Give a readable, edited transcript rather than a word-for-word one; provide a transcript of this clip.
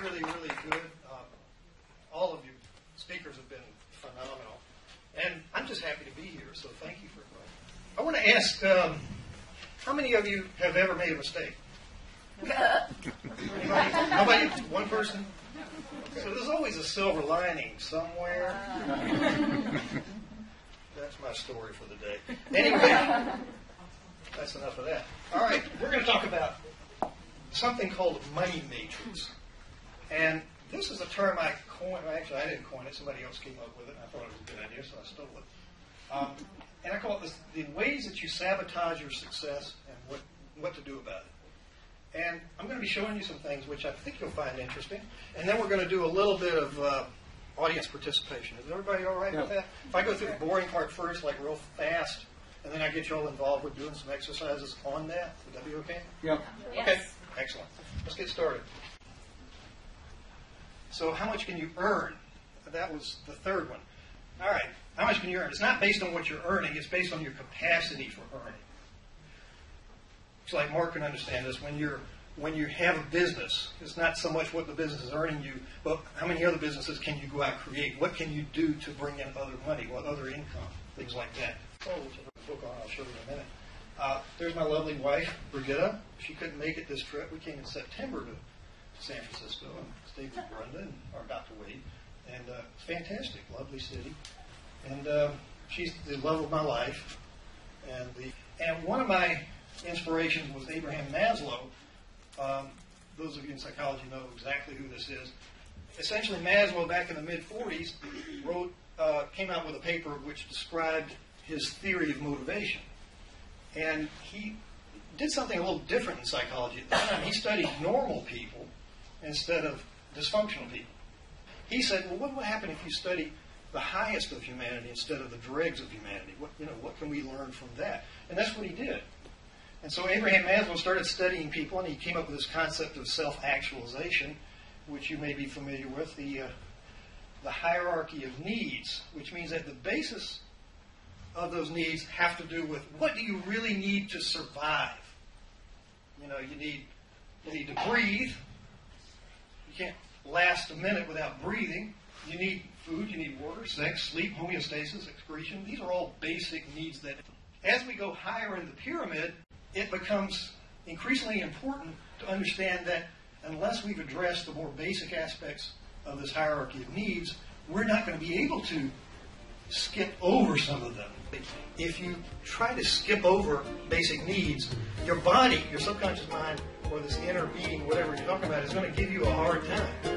really, really good. All of you speakers have been phenomenal. And I'm just happy to be here, so thank you for inviting me. I want to ask, how many of you have ever made a mistake? Anybody? Nobody? One person? Okay. So there's always a silver lining somewhere. That's my story for the day. Anyway, that's enough of that. All right, we're going to talk about something called money matrix. And this is a term I coined. Actually, I didn't coin it. Somebody else came up with it, and I thought it was a good idea, so I stole it. And I call it the ways that you sabotage your success and what to do about it. And I'm going to be showing you some things which I think you'll find interesting. And then we're going to do a little bit of audience participation. Is everybody all right with that? If I go through the boring part first, like real fast, and then I get you all involved with doing some exercises on that, would that be okay? Yeah. Yes. Okay, excellent. Let's get started. So how much can you earn? That was the third one. All right, how much can you earn? It's not based on what you're earning. It's based on your capacity for earning. It's like Mark can understand this. When you have a business, it's not so much what the business is earning you, but how many other businesses can you go out and create? What can you do to bring in other money, what other income, things like that. Oh, which I have a book on, I'll show you in a minute. There's my lovely wife, Brigitta. She couldn't make it this trip. We came in September to San Francisco and stayed with Brenda, and are about to wait. And it's fantastic, lovely city. And she's the love of my life. And one of my inspirations was Abraham Maslow. Those of you in psychology know exactly who this is. Essentially, Maslow, back in the mid-40s, came out with a paper which described his theory of motivation. And he did something a little different in psychology at the time. He studied normal people instead of dysfunctional people. He said, well, what would happen if you study the highest of humanity instead of the dregs of humanity? What can we learn from that? And that's what he did. And so Abraham Maslow started studying people, and he came up with this concept of self-actualization, which you may be familiar with, the hierarchy of needs, which means that the basis of those needs have to do with what do you really need to survive. You need to breathe. You can't last a minute without breathing. You need food, you need water, sex, sleep, homeostasis, excretion. These are all basic needs that, as we go higher in the pyramid, it becomes increasingly important to understand that unless we've addressed the more basic aspects of this hierarchy of needs, we're not going to be able to skip over some of them. If you try to skip over basic needs, your body, your subconscious mind, or this inner being, whatever you're talking about, is going to give you a hard time.